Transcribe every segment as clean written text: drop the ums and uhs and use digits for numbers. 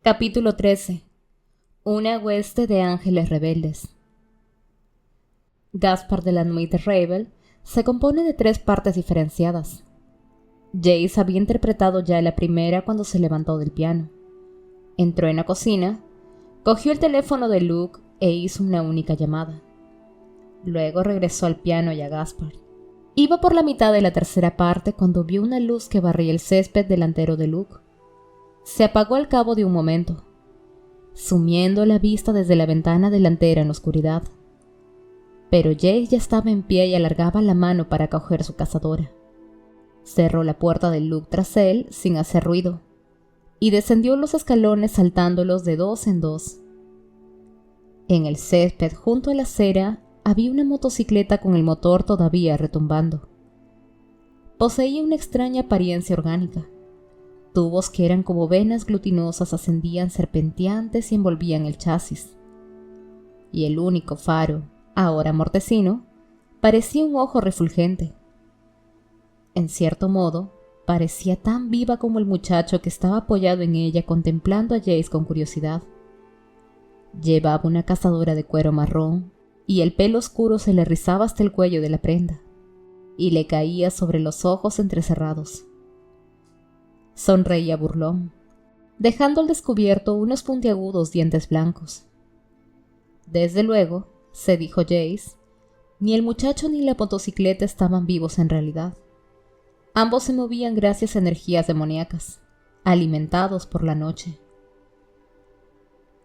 Capítulo 13. Una hueste de ángeles rebeldes. Gaspard de la Nuit de Ravel se compone de 3 partes diferenciadas. Jace había interpretado ya la primera cuando se levantó del piano. Entró en la cocina, cogió el teléfono de Luke e hizo una única llamada. Luego regresó al piano y a Gaspard. Iba por la mitad de la tercera parte cuando vio una luz que barría el césped delantero de Luke. Se apagó al cabo de un momento, sumiendo la vista desde la ventana delantera en la oscuridad. Pero Jace ya estaba en pie y alargaba la mano para coger su cazadora. Cerró la puerta de Luke tras él sin hacer ruido, y descendió los escalones saltándolos de 2 en 2. En el césped junto a la acera había una motocicleta con el motor todavía retumbando. Poseía una extraña apariencia orgánica. Tubos que eran como venas glutinosas ascendían serpenteantes y envolvían el chasis. Y el único faro, ahora mortecino, parecía un ojo refulgente. En cierto modo, parecía tan viva como el muchacho que estaba apoyado en ella contemplando a Jace con curiosidad. Llevaba una cazadora de cuero marrón y el pelo oscuro se le rizaba hasta el cuello de la prenda y le caía sobre los ojos entrecerrados. Sonreía burlón, dejando al descubierto unos puntiagudos dientes blancos. Desde luego, se dijo Jace, ni el muchacho ni la motocicleta estaban vivos en realidad. Ambos se movían gracias a energías demoníacas, alimentados por la noche.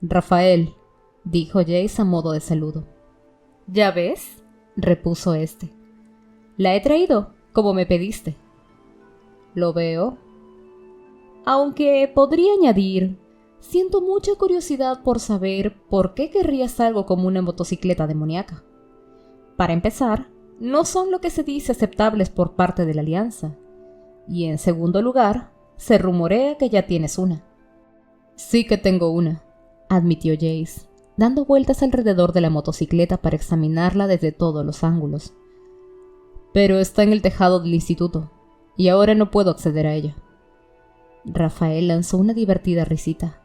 «Rafael», dijo Jace a modo de saludo. «¿Ya ves?», repuso este. «La he traído, como me pediste». «Lo veo». «Aunque podría añadir, siento mucha curiosidad por saber por qué querrías algo como una motocicleta demoníaca. Para empezar, no son lo que se dice aceptables por parte de la Alianza. Y en segundo lugar, se rumorea que ya tienes una». «Sí que tengo una», admitió Jace, dando vueltas alrededor de la motocicleta para examinarla desde todos los ángulos. «Pero está en el tejado del instituto, y ahora no puedo acceder a ella». Rafael lanzó una divertida risita.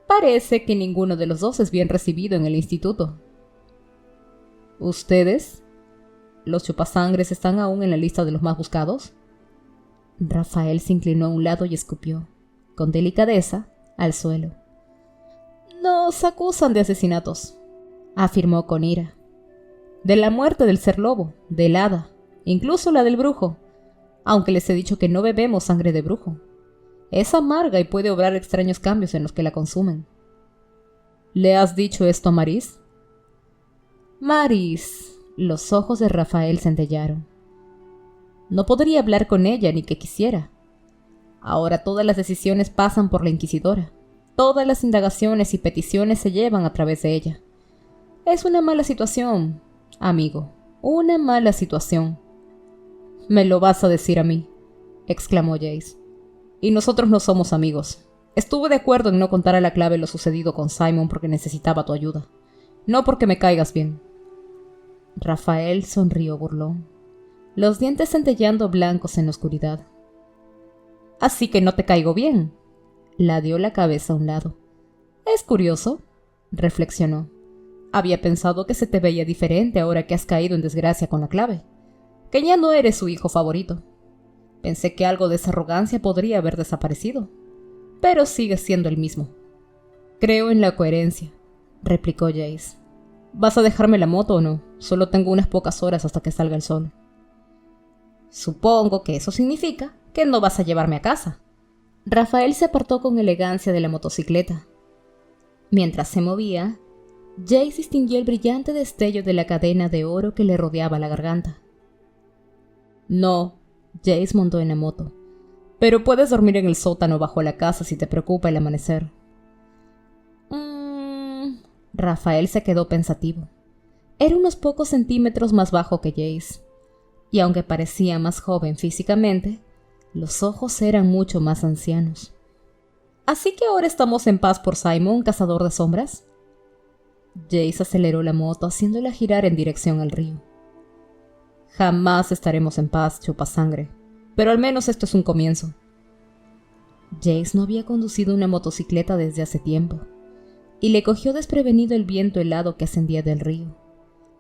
«Parece que ninguno de los dos es bien recibido en el instituto». «¿Ustedes? ¿Los chupasangres están aún en la lista de los más buscados?» Rafael se inclinó a un lado y escupió, con delicadeza, al suelo. «Nos acusan de asesinatos», afirmó con ira. «De la muerte del ser lobo, del hada, incluso la del brujo, aunque les he dicho que no bebemos sangre de brujo. Es amarga y puede obrar extraños cambios en los que la consumen». «¿Le has dicho esto a Maris?» «Maris», los ojos de Rafael centellaron. «No podría hablar con ella ni que quisiera. Ahora todas las decisiones pasan por la inquisidora. Todas las indagaciones y peticiones se llevan a través de ella. Es una mala situación, amigo, una mala situación». «¿Me lo vas a decir a mí?», exclamó Jace. «Y nosotros no somos amigos. Estuve de acuerdo en no contar a la clave lo sucedido con Simon porque necesitaba tu ayuda, no porque me caigas bien». Rafael sonrió burlón, los dientes centellando blancos en la oscuridad. «Así que no te caigo bien», ladeó la cabeza a un lado. «Es curioso», reflexionó. «Había pensado que se te veía diferente ahora que has caído en desgracia con la clave, que ya no eres su hijo favorito. Pensé que algo de esa arrogancia podría haber desaparecido, pero sigues siendo el mismo». «Creo en la coherencia», replicó Jace. «¿Vas a dejarme la moto o no? Solo tengo unas pocas horas hasta que salga el sol». «Supongo que eso significa que no vas a llevarme a casa». Rafael se apartó con elegancia de la motocicleta. Mientras se movía, Jace distinguió el brillante destello de la cadena de oro que le rodeaba la garganta. «No», Jace montó en la moto, «pero puedes dormir en el sótano bajo la casa si te preocupa el amanecer». Rafael se quedó pensativo. Era unos pocos centímetros más bajo que Jace, y aunque parecía más joven físicamente, los ojos eran mucho más ancianos. «¿Así que ahora estamos en paz por Simon, cazador de sombras?» Jace aceleró la moto haciéndola girar en dirección al río. «Jamás estaremos en paz, chupasangre, pero al menos esto es un comienzo». Jace no había conducido una motocicleta desde hace tiempo, y le cogió desprevenido el viento helado que ascendía del río,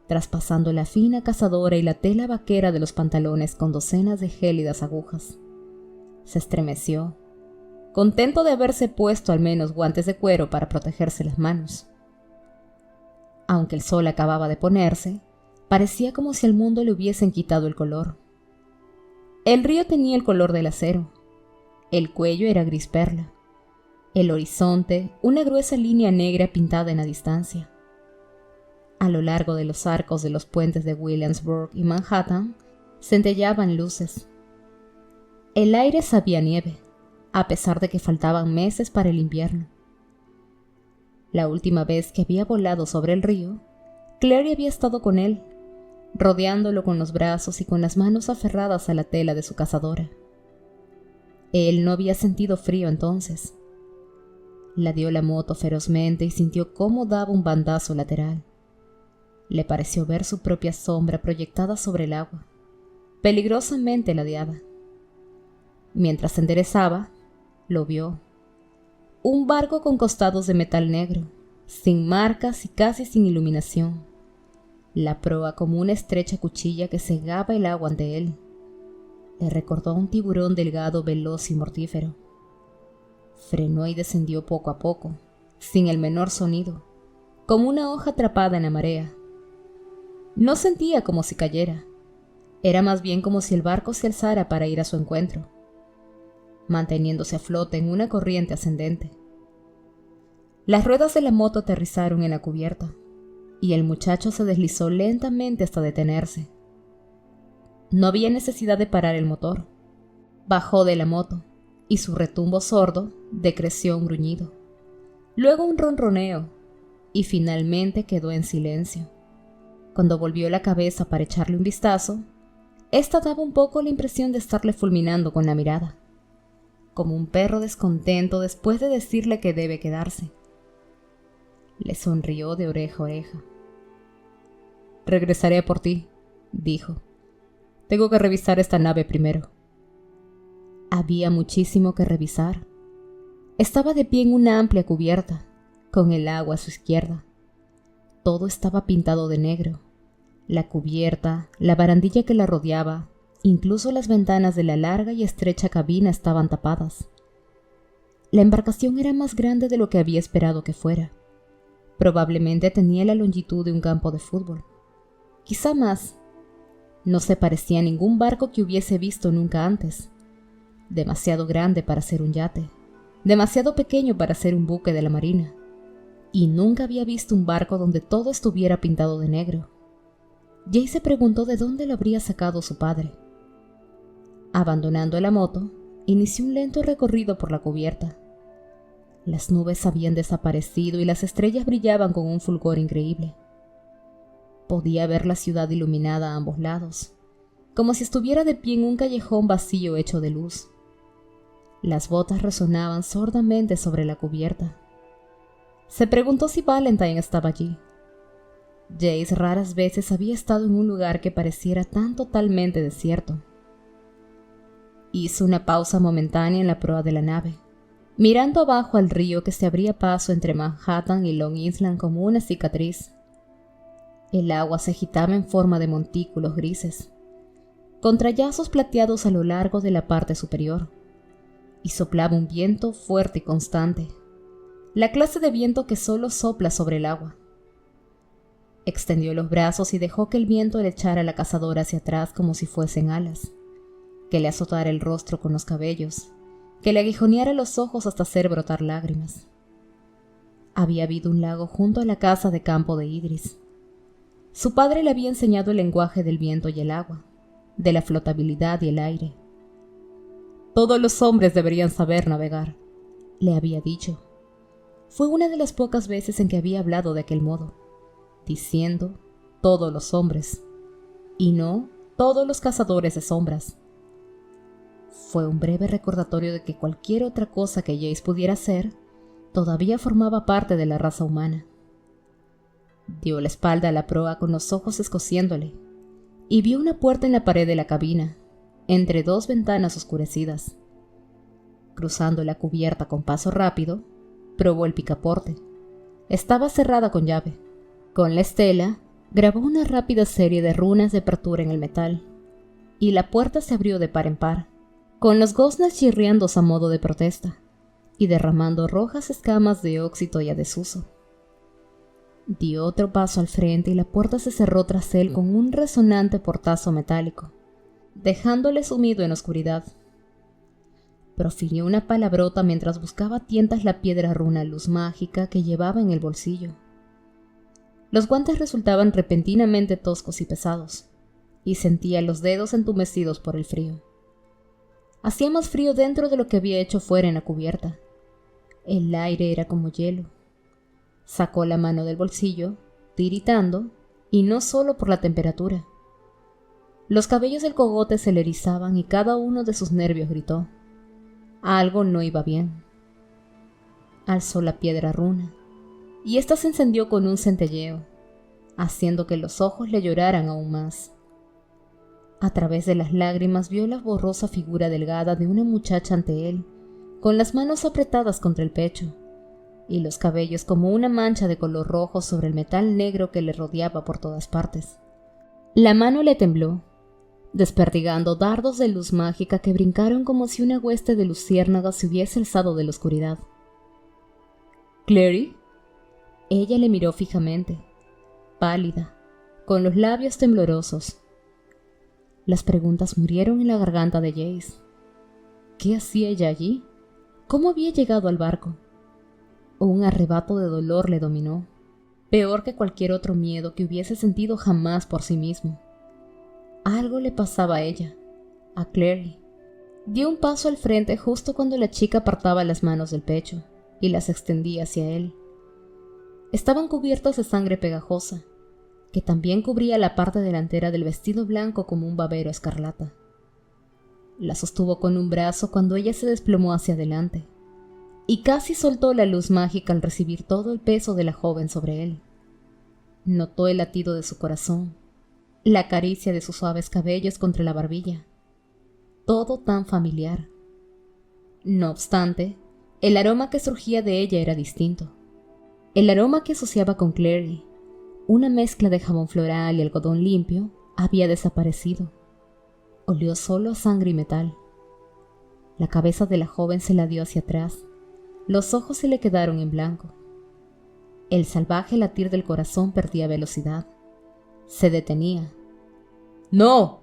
traspasando la fina cazadora y la tela vaquera de los pantalones con docenas de gélidas agujas. Se estremeció, contento de haberse puesto al menos guantes de cuero para protegerse las manos. Aunque el sol acababa de ponerse, parecía como si al mundo le hubiesen quitado el color. El río tenía el color del acero. El cuello era gris perla. El horizonte, una gruesa línea negra pintada en la distancia. A lo largo de los arcos de los puentes de Williamsburg y Manhattan, centellaban luces. El aire sabía nieve, a pesar de que faltaban meses para el invierno. La última vez que había volado sobre el río, Clary había estado con él, rodeándolo con los brazos y con las manos aferradas a la tela de su cazadora. Él no había sentido frío entonces. Ladeó la moto ferozmente y sintió cómo daba un bandazo lateral. Le pareció ver su propia sombra proyectada sobre el agua, peligrosamente ladeada. Mientras se enderezaba, lo vio. Un barco con costados de metal negro, sin marcas y casi sin iluminación. La proa como una estrecha cuchilla que cegaba el agua ante él. Le recordó a un tiburón delgado, veloz y mortífero. Frenó y descendió poco a poco, sin el menor sonido, como una hoja atrapada en la marea. No sentía como si cayera. Era más bien como si el barco se alzara para ir a su encuentro, manteniéndose a flote en una corriente ascendente. Las ruedas de la moto aterrizaron en la cubierta, y el muchacho se deslizó lentamente hasta detenerse. No había necesidad de parar el motor. Bajó de la moto, y su retumbo sordo decreció un gruñido, luego un ronroneo, y finalmente quedó en silencio. Cuando volvió la cabeza para echarle un vistazo, ésta daba un poco la impresión de estarle fulminando con la mirada, como un perro descontento después de decirle que debe quedarse. Le sonrió de oreja a oreja. «Regresaré por ti», dijo. «Tengo que revisar esta nave primero». Había muchísimo que revisar. Estaba de pie en una amplia cubierta, con el agua a su izquierda. Todo estaba pintado de negro. La cubierta, la barandilla que la rodeaba, incluso las ventanas de la larga y estrecha cabina estaban tapadas. La embarcación era más grande de lo que había esperado que fuera. Probablemente tenía la longitud de un campo de fútbol. Quizá más. No se parecía a ningún barco que hubiese visto nunca antes. Demasiado grande para ser un yate, demasiado pequeño para ser un buque de la marina. Y nunca había visto un barco donde todo estuviera pintado de negro. Jay se preguntó de dónde lo habría sacado su padre. Abandonando la moto, inició un lento recorrido por la cubierta. Las nubes habían desaparecido y las estrellas brillaban con un fulgor increíble. Podía ver la ciudad iluminada a ambos lados, como si estuviera de pie en un callejón vacío hecho de luz. Las botas resonaban sordamente sobre la cubierta. Se preguntó si Valentine estaba allí. Jace raras veces había estado en un lugar que pareciera tan totalmente desierto. Hizo una pausa momentánea en la proa de la nave, mirando abajo al río que se abría paso entre Manhattan y Long Island como una cicatriz. El agua se agitaba en forma de montículos grises, con trayazos plateados a lo largo de la parte superior, y soplaba un viento fuerte y constante, la clase de viento que solo sopla sobre el agua. Extendió los brazos y dejó que el viento le echara la cazadora hacia atrás como si fuesen alas, que le azotara el rostro con los cabellos, que le aguijoneara los ojos hasta hacer brotar lágrimas. Había habido un lago junto a la casa de campo de Idris. Su padre le había enseñado el lenguaje del viento y el agua, de la flotabilidad y el aire. «Todos los hombres deberían saber navegar», le había dicho. Fue una de las pocas veces en que había hablado de aquel modo, diciendo «todos los hombres», y no «todos los cazadores de sombras». Fue un breve recordatorio de que cualquier otra cosa que Jace pudiera hacer todavía formaba parte de la raza humana. Dio la espalda a la proa con los ojos escociéndole, y vio una puerta en la pared de la cabina, entre dos ventanas oscurecidas. Cruzando la cubierta con paso rápido, probó el picaporte. Estaba cerrada con llave. Con la estela, grabó una rápida serie de runas de apertura en el metal, y la puerta se abrió de par en par, con los goznes chirriando a modo de protesta, y derramando rojas escamas de óxido y a desuso. Dio otro paso al frente y la puerta se cerró tras él con un resonante portazo metálico, dejándole sumido en oscuridad. Profirió una palabrota mientras buscaba a tientas la piedra runa luz mágica que llevaba en el bolsillo. Los guantes resultaban repentinamente toscos y pesados, y sentía los dedos entumecidos por el frío. Hacía más frío dentro de lo que había hecho fuera en la cubierta. El aire era como hielo. Sacó la mano del bolsillo, tiritando, y no solo por la temperatura. Los cabellos del cogote se le erizaban y cada uno de sus nervios gritó. Algo no iba bien. Alzó la piedra runa, y ésta se encendió con un centelleo, haciendo que los ojos le lloraran aún más. A través de las lágrimas vio la borrosa figura delgada de una muchacha ante él, con las manos apretadas contra el pecho, y los cabellos como una mancha de color rojo sobre el metal negro que le rodeaba por todas partes. La mano le tembló, desperdigando dardos de luz mágica que brincaron como si una hueste de luciérnagas se hubiese alzado de la oscuridad. ¿Clary? Ella le miró fijamente, pálida, con los labios temblorosos. Las preguntas murieron en la garganta de Jace. ¿Qué hacía ella allí? ¿Cómo había llegado al barco? Un arrebato de dolor le dominó, peor que cualquier otro miedo que hubiese sentido jamás por sí mismo. Algo le pasaba a ella, a Clary. Dio un paso al frente justo cuando la chica apartaba las manos del pecho y las extendía hacia él. Estaban cubiertas de sangre pegajosa, que también cubría la parte delantera del vestido blanco como un babero escarlata. La sostuvo con un brazo cuando ella se desplomó hacia adelante, y casi soltó la luz mágica al recibir todo el peso de la joven sobre él. Notó el latido de su corazón, la caricia de sus suaves cabellos contra la barbilla. Todo tan familiar. No obstante, el aroma que surgía de ella era distinto. El aroma que asociaba con Clary, una mezcla de jabón floral y algodón limpio, había desaparecido. Olió solo a sangre y metal. La cabeza de la joven se la dio hacia atrás. Los ojos se le quedaron en blanco. El salvaje latir del corazón perdía velocidad. Se detenía. ¡No!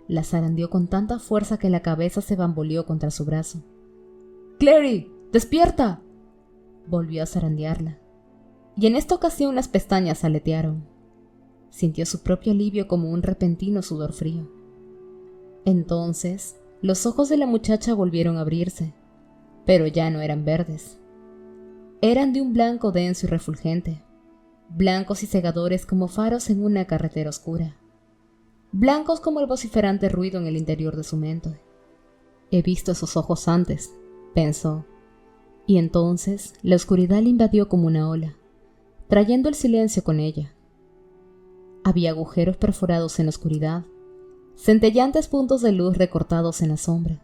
La zarandeó con tanta fuerza que la cabeza se bamboleó contra su brazo. ¡Clary! ¡Despierta! Volvió a zarandearla. Y en esta ocasión las pestañas aletearon. Sintió su propio alivio como un repentino sudor frío. Entonces, los ojos de la muchacha volvieron a abrirse, pero ya no eran verdes. Eran de un blanco denso y refulgente, blancos y cegadores como faros en una carretera oscura, blancos como el vociferante ruido en el interior de su mente. He visto esos ojos antes, pensó, y entonces la oscuridad le invadió como una ola, trayendo el silencio con ella. Había agujeros perforados en la oscuridad, centellantes puntos de luz recortados en la sombra.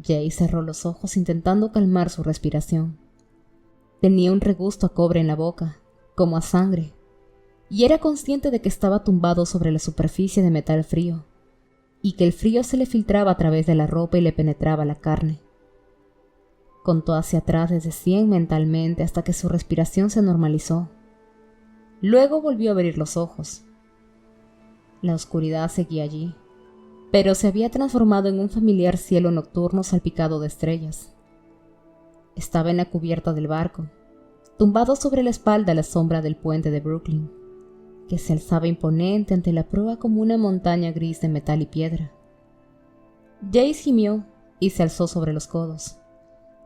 Jay cerró los ojos intentando calmar su respiración. Tenía un regusto a cobre en la boca, como a sangre, y era consciente de que estaba tumbado sobre la superficie de metal frío, y que el frío se le filtraba a través de la ropa y le penetraba la carne. Contó hacia atrás desde 100 mentalmente hasta que su respiración se normalizó. Luego volvió a abrir los ojos. La oscuridad seguía allí, pero se había transformado en un familiar cielo nocturno salpicado de estrellas. Estaba en la cubierta del barco, tumbado sobre la espalda a la sombra del puente de Brooklyn, que se alzaba imponente ante la proa como una montaña gris de metal y piedra. Jace gimió y se alzó sobre los codos,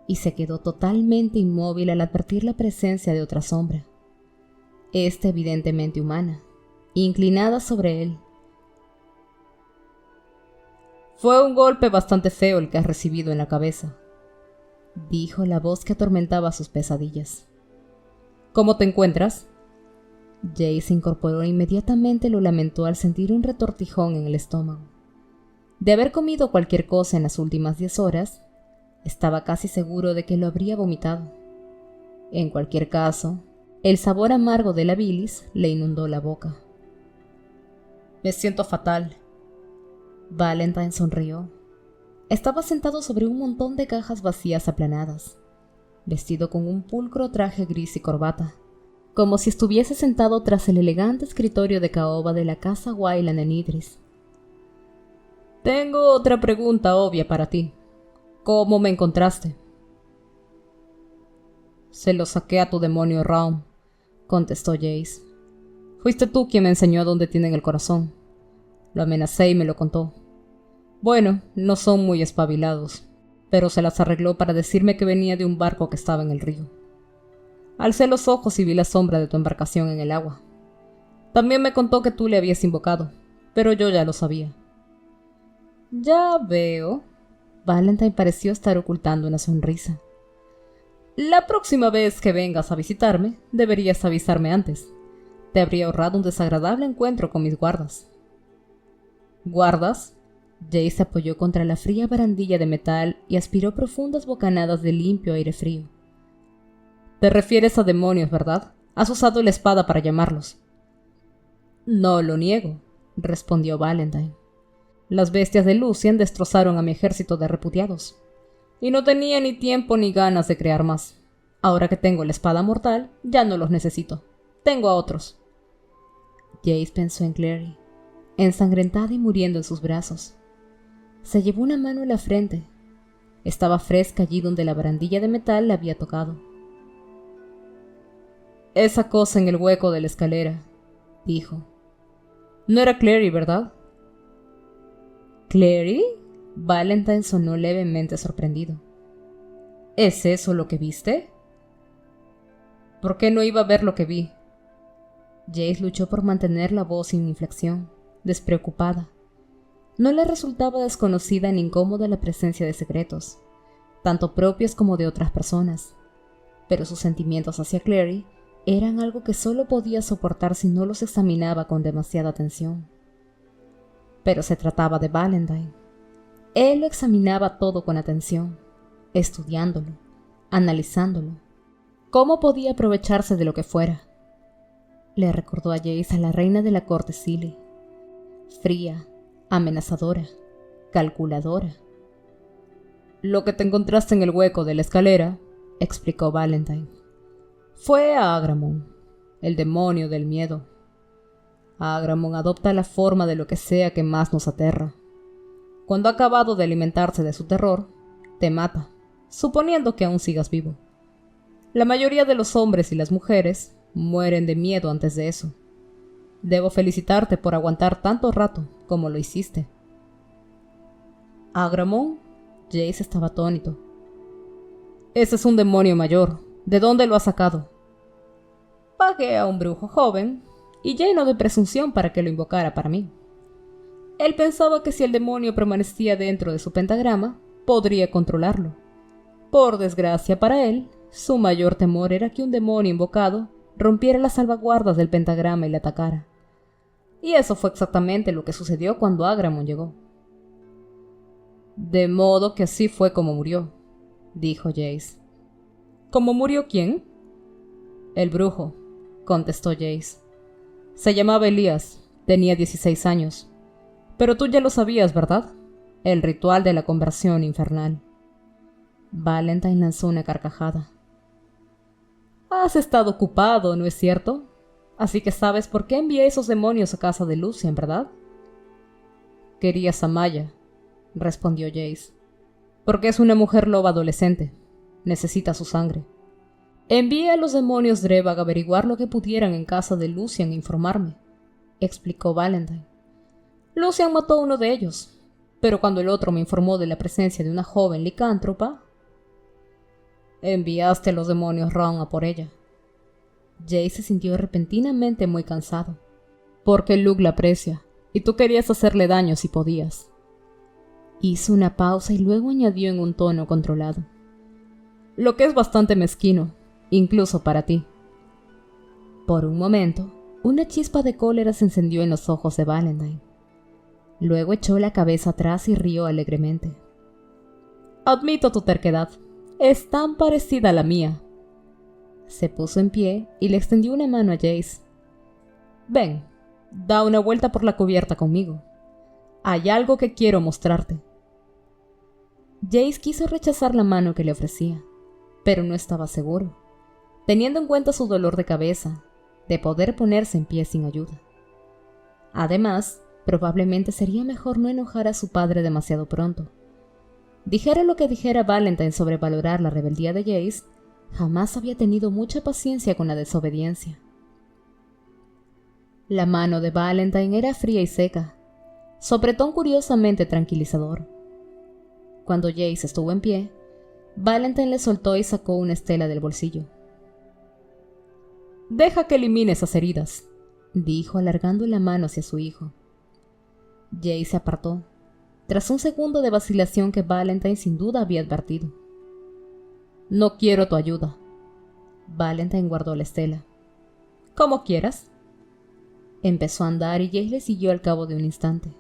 y se quedó totalmente inmóvil al advertir la presencia de otra sombra, esta evidentemente humana, inclinada sobre él. «Fue un golpe bastante feo el que has recibido en la cabeza», dijo la voz que atormentaba sus pesadillas. «¿Cómo te encuentras?» Jay se incorporó e inmediatamente lo lamentó al sentir un retortijón en el estómago. De haber comido cualquier cosa en las últimas 10 horas, Estaba casi seguro de que lo habría vomitado. En cualquier caso, el sabor amargo de la bilis le inundó la boca. «Me siento fatal». Valentine sonrió. Estaba sentado sobre un montón de cajas vacías aplanadas, vestido con un pulcro traje gris y corbata, como si estuviese sentado tras el elegante escritorio de caoba de la casa Wayland en Idris. «Tengo otra pregunta obvia para ti. ¿Cómo me encontraste?» «Se lo saqué a tu demonio Raum», contestó Jace. «Fuiste tú quien me enseñó dónde tienen el corazón. Lo amenacé y me lo contó. Bueno, no son muy espabilados, pero se las arregló para decirme que venía de un barco que estaba en el río. Alcé los ojos y vi la sombra de tu embarcación en el agua. También me contó que tú le habías invocado, pero yo ya lo sabía». «Ya veo». Valentine pareció estar ocultando una sonrisa. «La próxima vez que vengas a visitarme, deberías avisarme antes. Te habría ahorrado un desagradable encuentro con mis guardas». «¿Guardas?» Jace se apoyó contra la fría barandilla de metal y aspiró profundas bocanadas de limpio aire frío. «Te refieres a demonios, ¿verdad? Has usado la espada para llamarlos». «No lo niego», respondió Valentine. «Las bestias de Lucian destrozaron a mi ejército de repudiados, y no tenía ni tiempo ni ganas de crear más. Ahora que tengo la espada mortal, ya no los necesito. Tengo a otros». Jace pensó en Clary, ensangrentada y muriendo en sus brazos. Se llevó una mano a la frente. Estaba fresca allí donde la barandilla de metal la había tocado. «Esa cosa en el hueco de la escalera», dijo. «No era Clary, ¿verdad?» «¿Clary?» Valentine sonó levemente sorprendido. «¿Es eso lo que viste?» «¿Por qué no iba a ver lo que vi?» Jace luchó por mantener la voz sin inflexión, despreocupada. No le resultaba desconocida ni incómoda la presencia de secretos, tanto propios como de otras personas, pero sus sentimientos hacia Clary eran algo que solo podía soportar si no los examinaba con demasiada atención. Pero se trataba de Valentine. Él lo examinaba todo con atención, estudiándolo, analizándolo. ¿Cómo podía aprovecharse de lo que fuera? Le recordó a Jace a la reina de la corte Silly, fría, amenazadora, calculadora. «Lo que te encontraste en el hueco de la escalera», explicó Valentine, «fue a Agramon, el demonio del miedo. Agramon adopta la forma de lo que sea que más nos aterra. Cuando ha acabado de alimentarse de su terror, te mata, suponiendo que aún sigas vivo. La mayoría de los hombres y las mujeres mueren de miedo antes de eso. Debo felicitarte por aguantar tanto rato como lo hiciste». «¿Agramon?» Jace estaba atónito. «Ese es un demonio mayor. ¿De dónde lo has sacado?» «Pagué a un brujo joven y lleno de presunción para que lo invocara para mí. Él pensaba que si el demonio permanecía dentro de su pentagrama, podría controlarlo. Por desgracia para él, su mayor temor era que un demonio invocado rompiera las salvaguardas del pentagrama y le atacara. Y eso fue exactamente lo que sucedió cuando Agramon llegó». «De modo que así fue como murió», dijo Jace. «¿Cómo murió quién?» «El brujo», contestó Jace. «Se llamaba Elías, tenía 16 años. Pero tú ya lo sabías, ¿verdad? El ritual de la conversión infernal». Valentine lanzó una carcajada. «Has estado ocupado, ¿no es cierto? Así que sabes por qué envié esos demonios a casa de Lucian, ¿verdad?» «Querías a Maya», respondió Jace. «Porque es una mujer loba adolescente. Necesita su sangre. Envié a los demonios Drebag a averiguar lo que pudieran en casa de Lucian e informarme», explicó Valentine. «Lucian mató a uno de ellos, pero cuando el otro me informó de la presencia de una joven licántropa...» «Enviaste a los demonios Raum a por ella». Jace se sintió repentinamente muy cansado. «Porque Luke la aprecia, y tú querías hacerle daño si podías». Hizo una pausa y luego añadió en un tono controlado: «Lo que es bastante mezquino, incluso para ti». Por un momento, una chispa de cólera se encendió en los ojos de Valentine. Luego echó la cabeza atrás y rió alegremente. Admito tu terquedad. Es tan parecida a la mía. Se puso en pie y le extendió una mano a Jace. Ven, da una vuelta por la cubierta conmigo. Hay algo que quiero mostrarte. Jace quiso rechazar la mano que le ofrecía, pero no estaba seguro, teniendo en cuenta su dolor de cabeza, de poder ponerse en pie sin ayuda. Además, probablemente sería mejor no enojar a su padre demasiado pronto. Dijera lo que dijera Valentine sobre valorar la rebeldía de Jace, jamás había tenido mucha paciencia con la desobediencia. La mano de Valentine era fría y seca, sopretón curiosamente tranquilizador. Cuando Jace estuvo en pie, Valentine le soltó y sacó una estela del bolsillo. «Deja que elimine esas heridas», dijo alargando la mano hacia su hijo. Jace se apartó, tras un segundo de vacilación que Valentine sin duda había advertido. «No quiero tu ayuda». Valentine guardó la estela. «Como quieras». Empezó a andar y Jace le siguió al cabo de un instante,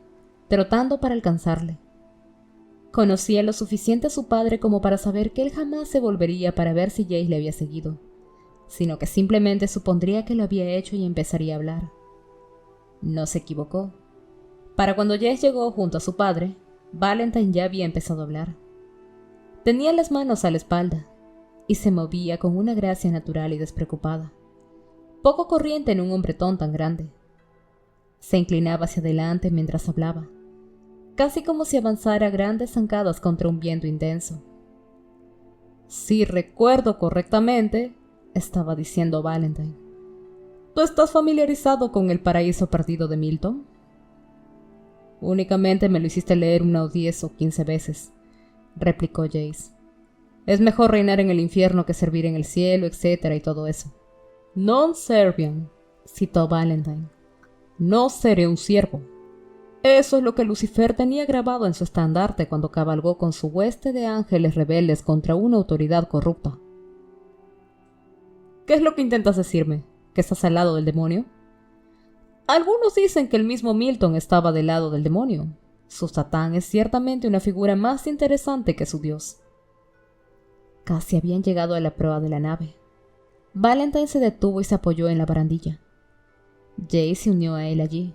trotando para alcanzarle. Conocía lo suficiente a su padre como para saber que él jamás se volvería para ver si Jace le había seguido, sino que simplemente supondría que lo había hecho y empezaría a hablar. No se equivocó. Para cuando Jace llegó junto a su padre, Valentine ya había empezado a hablar. Tenía las manos a la espalda y se movía con una gracia natural y despreocupada, poco corriente en un hombretón tan grande. Se inclinaba hacia adelante mientras hablaba, casi como si avanzara a grandes zancadas contra un viento intenso. «Si recuerdo correctamente», estaba diciendo Valentine, «¿tú estás familiarizado con El paraíso perdido de Milton?» «Únicamente me lo hiciste leer unas 10 o 15 veces», replicó Jace. «Es mejor reinar en el infierno que servir en el cielo, etc. y todo eso». «Non serviam», citó Valentine. «No seré un siervo». Eso es lo que Lucifer tenía grabado en su estandarte cuando cabalgó con su hueste de ángeles rebeldes contra una autoridad corrupta. ¿Qué es lo que intentas decirme? ¿Que estás al lado del demonio? Algunos dicen que el mismo Milton estaba del lado del demonio. Su Satán es ciertamente una figura más interesante que su dios. Casi habían llegado a la proa de la nave. Valentine se detuvo y se apoyó en la barandilla. Jace se unió a él allí.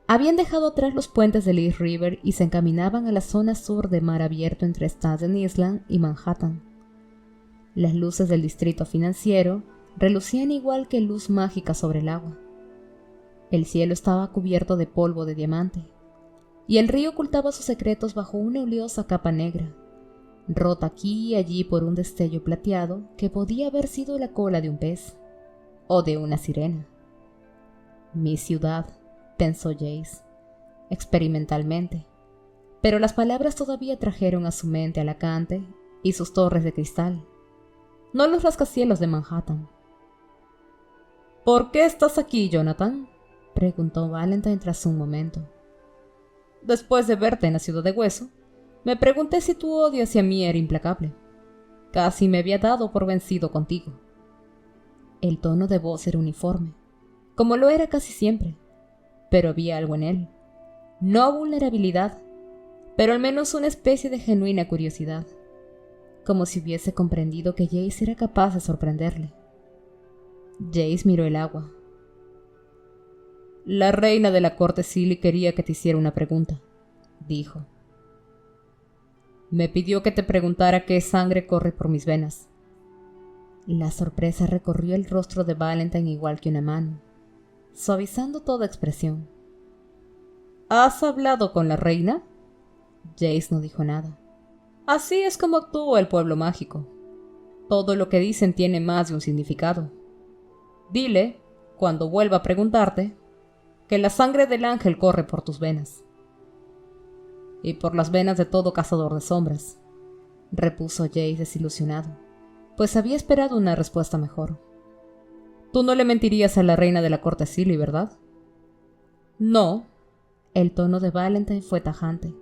Habían dejado atrás los puentes del East River y se encaminaban a la zona sur de mar abierto entre Staten Island y Manhattan. Las luces del distrito financiero relucían igual que luz mágica sobre el agua. El cielo estaba cubierto de polvo de diamante, y el río ocultaba sus secretos bajo una oleosa capa negra, rota aquí y allí por un destello plateado que podía haber sido la cola de un pez, o de una sirena. «Mi ciudad», pensó Jace, experimentalmente, pero las palabras todavía trajeron a su mente a Alacante y sus torres de cristal, no los rascacielos de Manhattan. «¿Por qué estás aquí, Jonathan?», preguntó Valentine tras un momento. «Después de verte en la Ciudad de Hueso, me pregunté si tu odio hacia mí era implacable. Casi me había dado por vencido contigo». El tono de voz era uniforme, como lo era casi siempre, pero había algo en él. No vulnerabilidad, pero al menos una especie de genuina curiosidad, como si hubiese comprendido que Jace era capaz de sorprenderle. Jace miró el agua. «La reina de la corte Silly quería que te hiciera una pregunta», dijo. «Me pidió que te preguntara qué sangre corre por mis venas». La sorpresa recorrió el rostro de Valentine igual que una mano, suavizando toda expresión. «¿Has hablado con la reina?» Jace no dijo nada. «Así es como actúa el pueblo mágico. Todo lo que dicen tiene más de un significado. Dile, cuando vuelva a preguntarte, que la sangre del ángel corre por tus venas». «Y por las venas de todo cazador de sombras», repuso Jace desilusionado, pues había esperado una respuesta mejor. «Tú no le mentirías a la reina de la corte Silly, ¿verdad?» «No». El tono de Valentine fue tajante.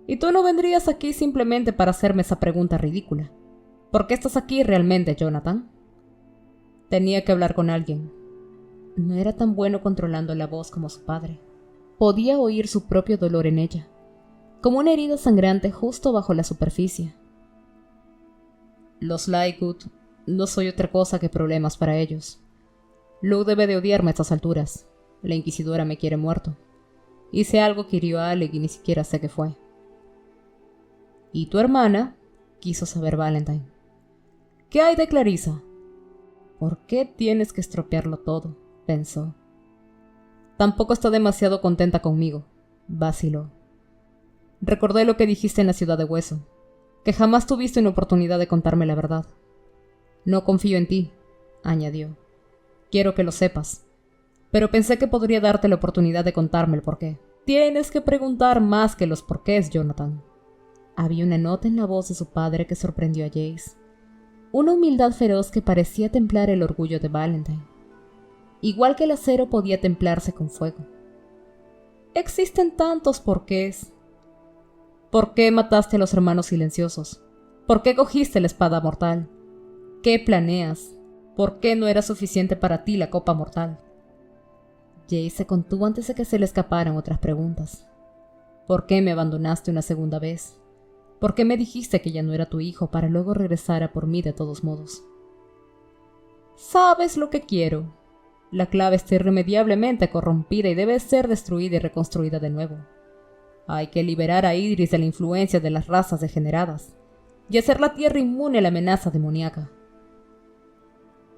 «Y tú no vendrías aquí simplemente para hacerme esa pregunta ridícula. ¿Por qué estás aquí realmente, Jonathan?» Tenía que hablar con alguien. No era tan bueno controlando la voz como su padre. Podía oír su propio dolor en ella, como una herida sangrante justo bajo la superficie. Los Lightwood no soy otra cosa que problemas para ellos. Luke debe de odiarme a estas alturas. La Inquisidora me quiere muerto. Hice algo que hirió a Alec y ni siquiera sé qué fue. ¿Y tu hermana? Quiso saber Valentine. ¿Qué hay de Clarissa? ¿Por qué tienes que estropearlo todo? Pensó. Tampoco está demasiado contenta conmigo, vaciló. Recordé lo que dijiste en la Ciudad de Hueso, que jamás tuviste una oportunidad de contarme la verdad. No confío en ti, añadió. Quiero que lo sepas, pero pensé que podría darte la oportunidad de contarme el porqué. Tienes que preguntar más que los porqués, Jonathan. Había una nota en la voz de su padre que sorprendió a Jace. Una humildad feroz que parecía templar el orgullo de Valentine. Igual que el acero podía templarse con fuego. Existen tantos porqués. ¿Por qué mataste a los hermanos silenciosos? ¿Por qué cogiste la espada mortal? ¿Qué planeas? ¿Por qué no era suficiente para ti la copa mortal? Jace se contuvo antes de que se le escaparan otras preguntas. ¿Por qué me abandonaste una segunda vez? ¿Por qué me dijiste que ya no era tu hijo para luego regresar a por mí de todos modos? Sabes lo que quiero. La clave está irremediablemente corrompida y debe ser destruida y reconstruida de nuevo. Hay que liberar a Idris de la influencia de las razas degeneradas y hacer la tierra inmune a la amenaza demoníaca.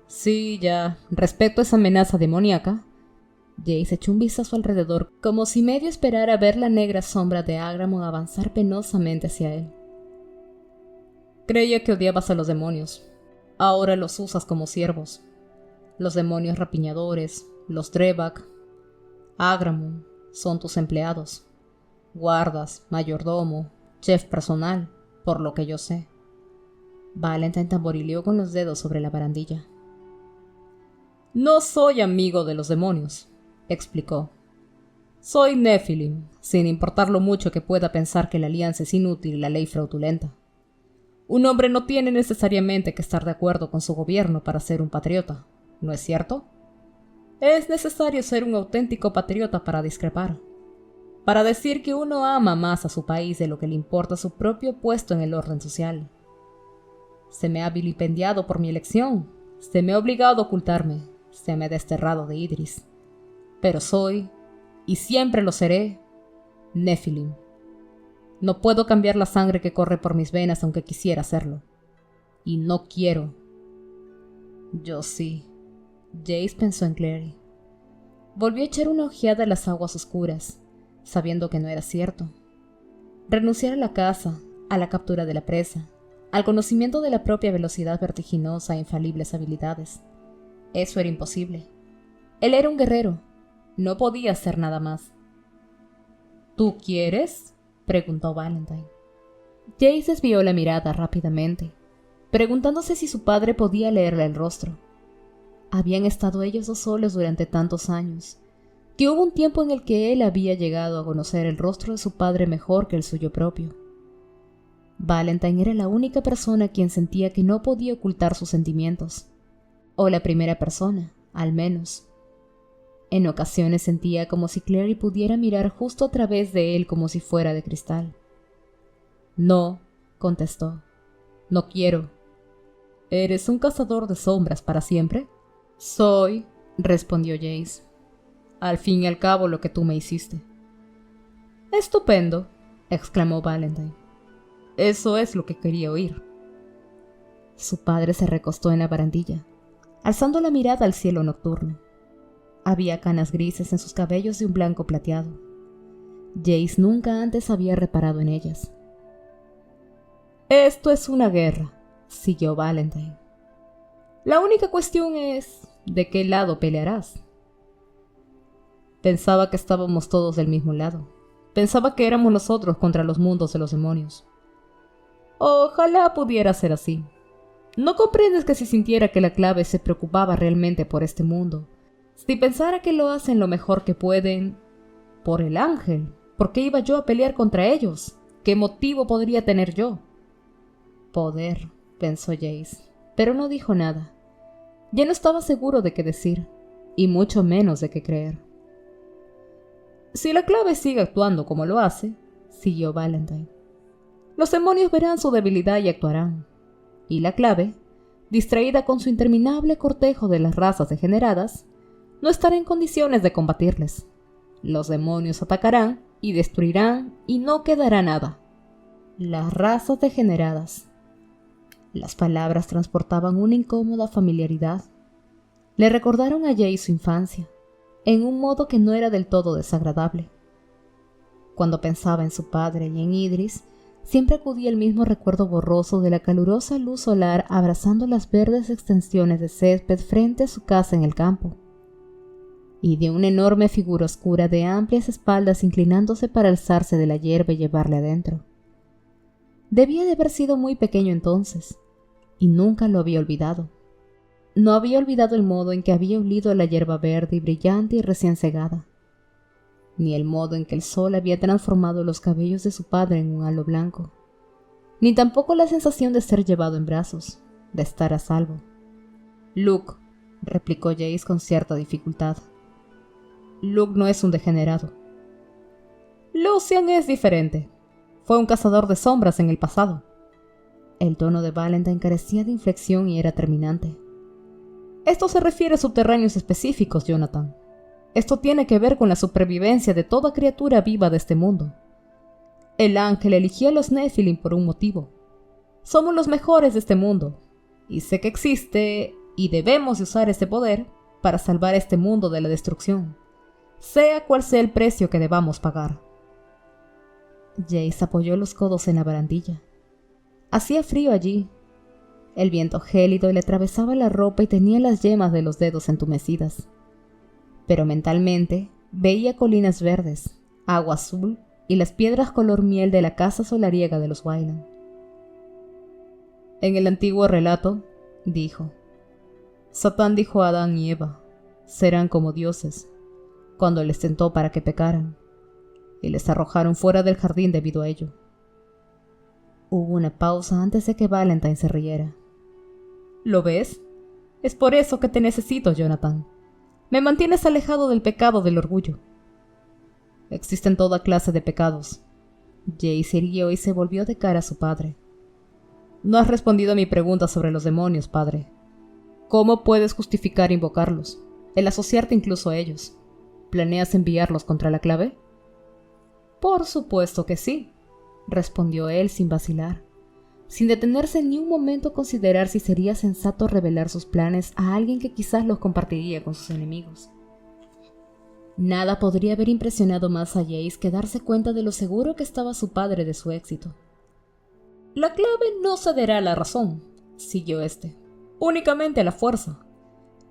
Sí, ya, respecto a esa amenaza demoníaca, Jace echó un vistazo alrededor, como si medio esperara ver la negra sombra de Agramon avanzar penosamente hacia él. Creía que odiabas a los demonios. Ahora los usas como siervos. Los demonios rapiñadores, los Drebak, Agramon, son tus empleados. Guardas, mayordomo, chef personal, por lo que yo sé. Valentine tamborileó con los dedos sobre la barandilla. No soy amigo de los demonios, explicó. Soy Nephilim, sin importar lo mucho que pueda pensar que la alianza es inútil y la ley fraudulenta. Un hombre no tiene necesariamente que estar de acuerdo con su gobierno para ser un patriota, ¿no es cierto? Es necesario ser un auténtico patriota para discrepar, para decir que uno ama más a su país de lo que le importa su propio puesto en el orden social. Se me ha vilipendiado por mi elección, se me ha obligado a ocultarme, se me ha desterrado de Idris. Pero soy, y siempre lo seré, Nephilim. No puedo cambiar la sangre que corre por mis venas aunque quisiera hacerlo. Y no quiero. Yo sí. Jace pensó en Clary. Volvió a echar una ojeada a las aguas oscuras, sabiendo que no era cierto. Renunciar a la caza, a la captura de la presa, al conocimiento de la propia velocidad vertiginosa e infalibles habilidades. Eso era imposible. Él era un guerrero. No podía hacer nada más. ¿Tú quieres?, preguntó Valentine. Jace desvió la mirada rápidamente, preguntándose si su padre podía leerle el rostro. Habían estado ellos dos solos durante tantos años, que hubo un tiempo en el que él había llegado a conocer el rostro de su padre mejor que el suyo propio. Valentine era la única persona a quien sentía que no podía ocultar sus sentimientos, o la primera persona, al menos. En ocasiones sentía como si Clary pudiera mirar justo a través de él como si fuera de cristal. No, contestó. No quiero. ¿Eres un cazador de sombras para siempre? Soy, respondió Jace. Al fin y al cabo lo que tú me hiciste. Estupendo, exclamó Valentine. Eso es lo que quería oír. Su padre se recostó en la barandilla, alzando la mirada al cielo nocturno. Había canas grises en sus cabellos de un blanco plateado. Jace nunca antes había reparado en ellas. Esto es una guerra, siguió Valentine. La única cuestión es, ¿de qué lado pelearás? Pensaba que estábamos todos del mismo lado. Pensaba que éramos nosotros contra los mundos de los demonios. Ojalá pudiera ser así. ¿No comprendes que si sintiera que la clave se preocupaba realmente por este mundo, si pensara que lo hacen lo mejor que pueden, por el ángel, ¿por qué iba yo a pelear contra ellos? ¿Qué motivo podría tener yo? Poder, pensó Jace, pero no dijo nada. Ya no estaba seguro de qué decir, y mucho menos de qué creer. Si la clave sigue actuando como lo hace, siguió Valentine. Los demonios verán su debilidad y actuarán. Y la clave, distraída con su interminable cortejo de las razas degeneradas, no estará en condiciones de combatirles. Los demonios atacarán y destruirán y no quedará nada. Las razas degeneradas. Las palabras transportaban una incómoda familiaridad. Le recordaron a Jay su infancia, en un modo que no era del todo desagradable. Cuando pensaba en su padre y en Idris, siempre acudía el mismo recuerdo borroso de la calurosa luz solar abrazando las verdes extensiones de césped frente a su casa en el campo, y de una enorme figura oscura de amplias espaldas inclinándose para alzarse de la hierba y llevarle adentro. Debía de haber sido muy pequeño entonces, y nunca lo había olvidado. No había olvidado el modo en que había olido la hierba verde y brillante y recién segada, ni el modo en que el sol había transformado los cabellos de su padre en un halo blanco, ni tampoco la sensación de ser llevado en brazos, de estar a salvo. «Luke», replicó Jace con cierta dificultad. «Luke no es un degenerado. Lucian es diferente. Fue un cazador de sombras en el pasado». El tono de Valentine carecía de inflexión y era terminante. «Esto se refiere a subterráneos específicos, Jonathan. Esto tiene que ver con la supervivencia de toda criatura viva de este mundo. El ángel eligió a los Nephilim por un motivo. Somos los mejores de este mundo, y sé que existe, y debemos de usar este poder para salvar este mundo de la destrucción, sea cual sea el precio que debamos pagar». Jace apoyó los codos en la barandilla. Hacía frío allí. El viento gélido le atravesaba la ropa y tenía las yemas de los dedos entumecidas. Pero mentalmente veía colinas verdes, agua azul y las piedras color miel de la casa solariega de los Wayland. En el antiguo relato, dijo, Satán dijo a Adán y Eva, serán como dioses, cuando les tentó para que pecaran, y les arrojaron fuera del jardín debido a ello. Hubo una pausa antes de que Valentine se riera. ¿Lo ves? Es por eso que te necesito, Jonathan. Me mantienes alejado del pecado del orgullo. Existen toda clase de pecados. Jay se irguió y se volvió de cara a su padre. No has respondido a mi pregunta sobre los demonios, padre. ¿Cómo puedes justificar invocarlos? El asociarte incluso a ellos. ¿Planeas enviarlos contra la clave? Por supuesto que sí, respondió él sin vacilar, sin detenerse ni un momento a considerar si sería sensato revelar sus planes a alguien que quizás los compartiría con sus enemigos. Nada podría haber impresionado más a Jace que darse cuenta de lo seguro que estaba su padre de su éxito. La clave no cederá a la razón, siguió este, únicamente a la fuerza.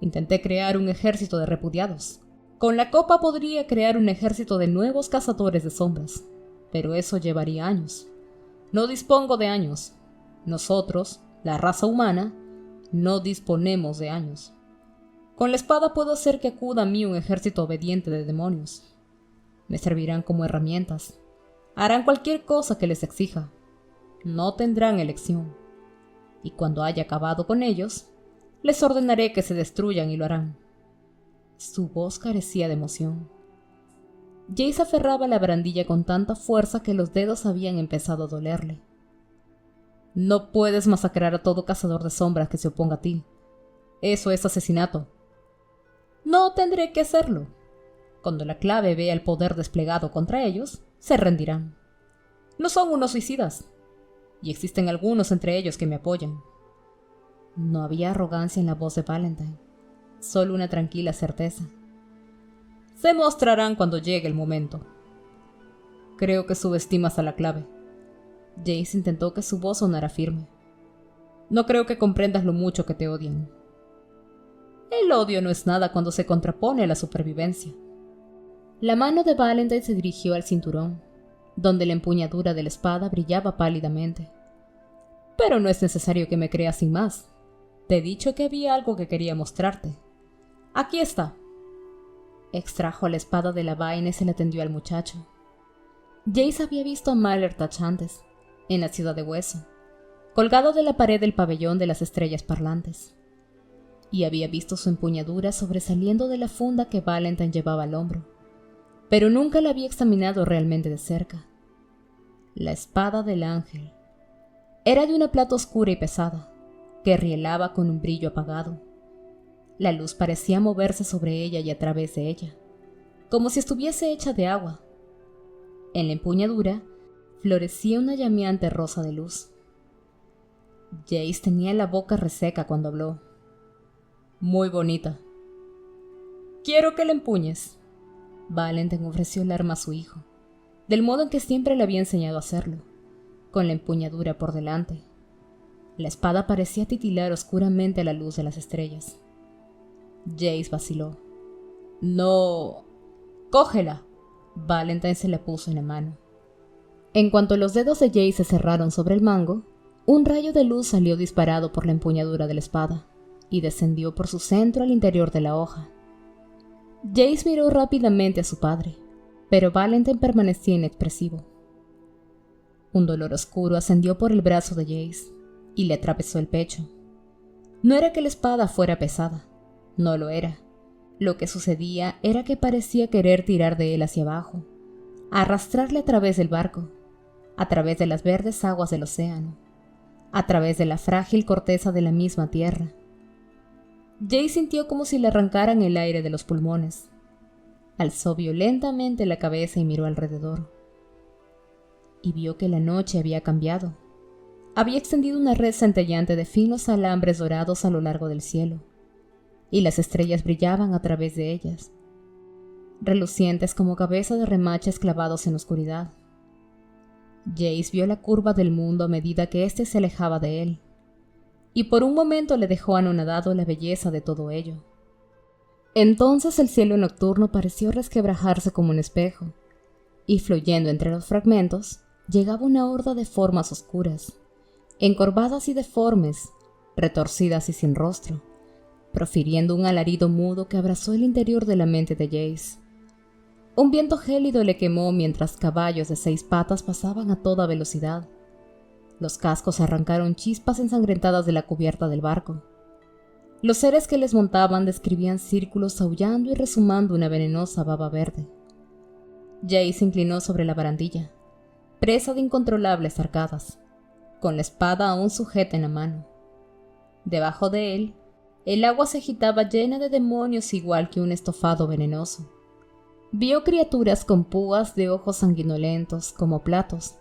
Intenté crear un ejército de repudiados. Con la copa podría crear un ejército de nuevos cazadores de sombras, pero eso llevaría años. No dispongo de años. Nosotros, la raza humana, no disponemos de años. Con la espada puedo hacer que acuda a mí un ejército obediente de demonios. Me servirán como herramientas. Harán cualquier cosa que les exija. No tendrán elección. Y cuando haya acabado con ellos, les ordenaré que se destruyan y lo harán. Su voz carecía de emoción. Jace aferraba la barandilla con tanta fuerza que los dedos habían empezado a dolerle. No puedes masacrar a todo cazador de sombras que se oponga a ti. Eso es asesinato. No tendré que hacerlo. Cuando la clave vea el poder desplegado contra ellos, se rendirán. No son unos suicidas, y existen algunos entre ellos que me apoyan. No había arrogancia en la voz de Valentine, solo una tranquila certeza. Se mostrarán cuando llegue el momento. Creo que subestimas a la clave. Jace intentó que su voz sonara firme. No creo que comprendas lo mucho que te odian. El odio no es nada cuando se contrapone a la supervivencia. La mano de Valentine se dirigió al cinturón, donde la empuñadura de la espada brillaba pálidamente. Pero no es necesario que me creas sin más. Te he dicho que había algo que quería mostrarte. Aquí está. Extrajo la espada de la vaina y se la tendió al muchacho. Jace había visto a Malertach antes, en la ciudad de Hueso, colgado de la pared del pabellón de las estrellas parlantes, y había visto su empuñadura sobresaliendo de la funda que Valentine llevaba al hombro, pero nunca la había examinado realmente de cerca. La espada del ángel. Era de una plata oscura y pesada, que rielaba con un brillo apagado. La luz parecía moverse sobre ella y a través de ella, como si estuviese hecha de agua. En la empuñadura florecía una llameante rosa de luz. Jace tenía la boca reseca cuando habló. Muy bonita. Quiero que la empuñes. Valentín ofreció el arma a su hijo, del modo en que siempre le había enseñado a hacerlo, con la empuñadura por delante. La espada parecía titilar oscuramente a la luz de las estrellas. Jace vaciló. No. ¡Cógela! Valentín se la puso en la mano. En cuanto los dedos de Jace se cerraron sobre el mango, un rayo de luz salió disparado por la empuñadura de la espada y descendió por su centro al interior de la hoja. Jace miró rápidamente a su padre, pero Valentín permanecía inexpresivo. Un dolor oscuro ascendió por el brazo de Jace y le atravesó el pecho. No era que la espada fuera pesada, no lo era. Lo que sucedía era que parecía querer tirar de él hacia abajo, arrastrarle a través del barco, a través de las verdes aguas del océano, a través de la frágil corteza de la misma tierra. Jace sintió como si le arrancaran el aire de los pulmones. Alzó violentamente la cabeza y miró alrededor. Y vio que la noche había cambiado. Había extendido una red centelleante de finos alambres dorados a lo largo del cielo, y las estrellas brillaban a través de ellas, relucientes como cabezas de remaches clavados en la oscuridad. Jace vio la curva del mundo a medida que éste se alejaba de él, y por un momento le dejó anonadado la belleza de todo ello. Entonces el cielo nocturno pareció resquebrajarse como un espejo, y fluyendo entre los fragmentos, llegaba una horda de formas oscuras, encorvadas y deformes, retorcidas y sin rostro, profiriendo un alarido mudo que abrazó el interior de la mente de Jace. Un viento gélido le quemó mientras caballos de 6 patas pasaban a toda velocidad. Los cascos arrancaron chispas ensangrentadas de la cubierta del barco. Los seres que les montaban describían círculos aullando y rezumando una venenosa baba verde. Jace se inclinó sobre la barandilla, presa de incontrolables arcadas, con la espada aún sujeta en la mano. Debajo de él, el agua se agitaba llena de demonios igual que un estofado venenoso. Vio criaturas con púas de ojos sanguinolentos como platos,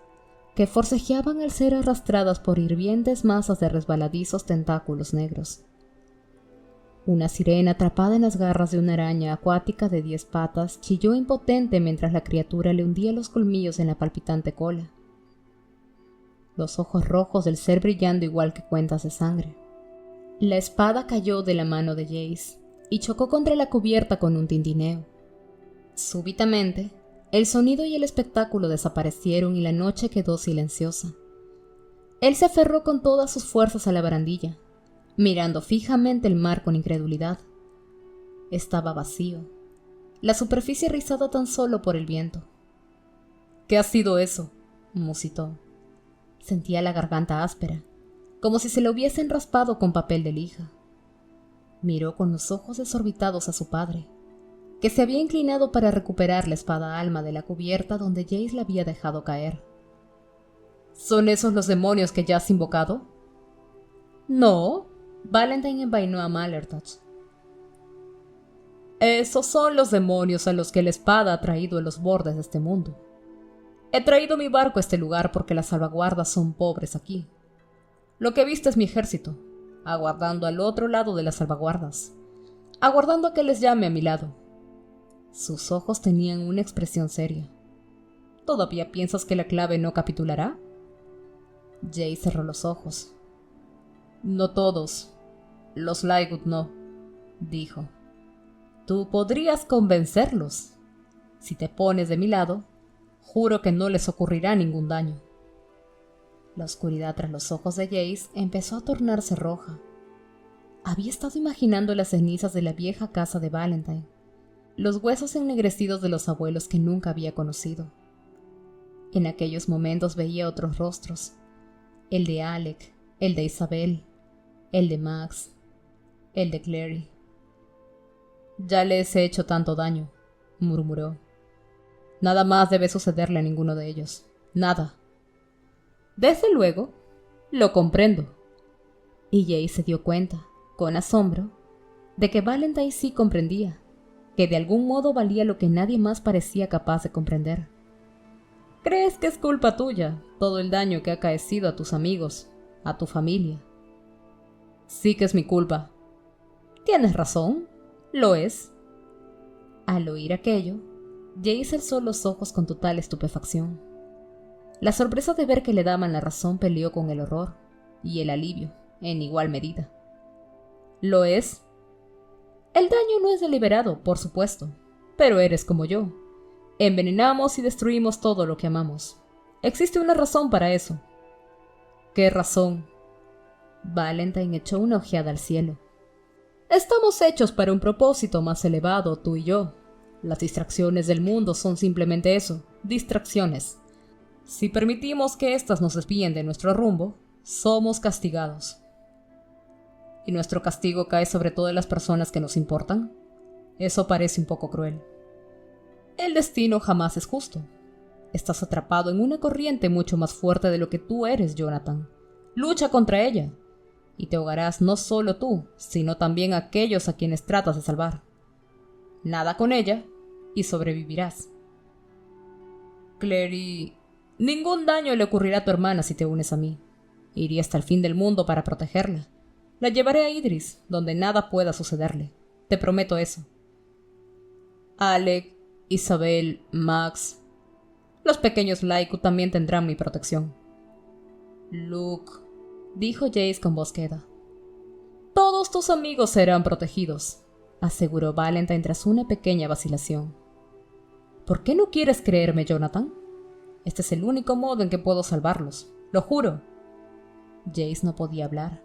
que forcejeaban al ser arrastradas por hirvientes masas de resbaladizos tentáculos negros. Una sirena atrapada en las garras de una araña acuática de 10 patas chilló impotente mientras la criatura le hundía los colmillos en la palpitante cola. Los ojos rojos del ser brillando igual que cuentas de sangre. La espada cayó de la mano de Jace y chocó contra la cubierta con un tintineo. Súbitamente, el sonido y el espectáculo desaparecieron y la noche quedó silenciosa. Él se aferró con todas sus fuerzas a la barandilla, mirando fijamente el mar con incredulidad. Estaba vacío, la superficie rizada tan solo por el viento. ¿Qué ha sido eso?, musitó. Sentía la garganta áspera, como si se le hubiesen raspado con papel de lija. Miró con los ojos desorbitados a su padre, que se había inclinado para recuperar la espada alma de la cubierta donde Jace la había dejado caer. ¿Son esos los demonios que ya has invocado? No, Valentín envainó a Malertach. Esos son los demonios a los que la espada ha traído a los bordes de este mundo. He traído mi barco a este lugar porque las salvaguardas son pobres aquí. Lo que viste es mi ejército, aguardando al otro lado de las salvaguardas, aguardando a que les llame a mi lado. Sus ojos tenían una expresión seria. ¿Todavía piensas que la clave no capitulará? Jace cerró los ojos. No todos. Los Lightwood no, dijo. Tú podrías convencerlos. Si te pones de mi lado, juro que no les ocurrirá ningún daño. La oscuridad tras los ojos de Jace empezó a tornarse roja. Había estado imaginando las cenizas de la vieja casa de Valentín, los huesos ennegrecidos de los abuelos que nunca había conocido. En aquellos momentos veía otros rostros, el de Alec, el de Isabel, el de Max, el de Clary. Ya les he hecho tanto daño, murmuró. Nada más debe sucederle a ninguno de ellos. Nada. Desde luego, lo comprendo. Y Jace se dio cuenta, con asombro, de que Valentine sí comprendía, que de algún modo valía lo que nadie más parecía capaz de comprender. ¿Crees que es culpa tuya todo el daño que ha acaecido a tus amigos, a tu familia? Sí que es mi culpa. Tienes razón, lo es. Al oír aquello, Jace alzó los ojos con total estupefacción. La sorpresa de ver que le daban la razón peleó con el horror y el alivio, en igual medida. ¿Lo es? El daño no es deliberado, por supuesto, pero eres como yo. Envenenamos y destruimos todo lo que amamos. Existe una razón para eso. ¿Qué razón? Valentine echó una ojeada al cielo. Estamos hechos para un propósito más elevado, tú y yo. Las distracciones del mundo son simplemente eso, distracciones. Si permitimos que éstas nos desvíen de nuestro rumbo, somos castigados. ¿Y nuestro castigo cae sobre todas las personas que nos importan? Eso parece un poco cruel. El destino jamás es justo. Estás atrapado en una corriente mucho más fuerte de lo que tú eres, Jonathan. Lucha contra ella, y te ahogarás no solo tú, sino también aquellos a quienes tratas de salvar. Nada con ella, y sobrevivirás. Clary, ningún daño le ocurrirá a tu hermana si te unes a mí. Iré hasta el fin del mundo para protegerla. La llevaré a Idris, donde nada pueda sucederle. Te prometo eso. Alec, Isabel, Max... Los pequeños Laiku también tendrán mi protección. Luke, dijo Jace con voz queda. Todos tus amigos serán protegidos, aseguró Valentine tras una pequeña vacilación. ¿Por qué no quieres creerme, Jonathan? Este es el único modo en que puedo salvarlos, lo juro. Jace no podía hablar.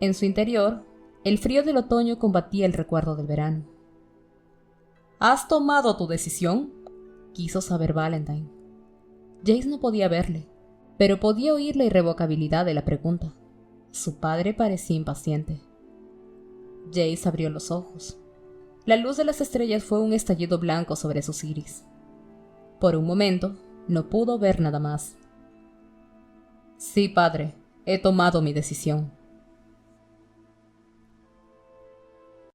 En su interior, el frío del otoño combatía el recuerdo del verano. ¿Has tomado tu decisión?, quiso saber Valentine. Jace no podía verle, pero podía oír la irrevocabilidad de la pregunta. Su padre parecía impaciente. Jace abrió los ojos. La luz de las estrellas fue un estallido blanco sobre sus iris. Por un momento, no pudo ver nada más. Sí, padre, he tomado mi decisión.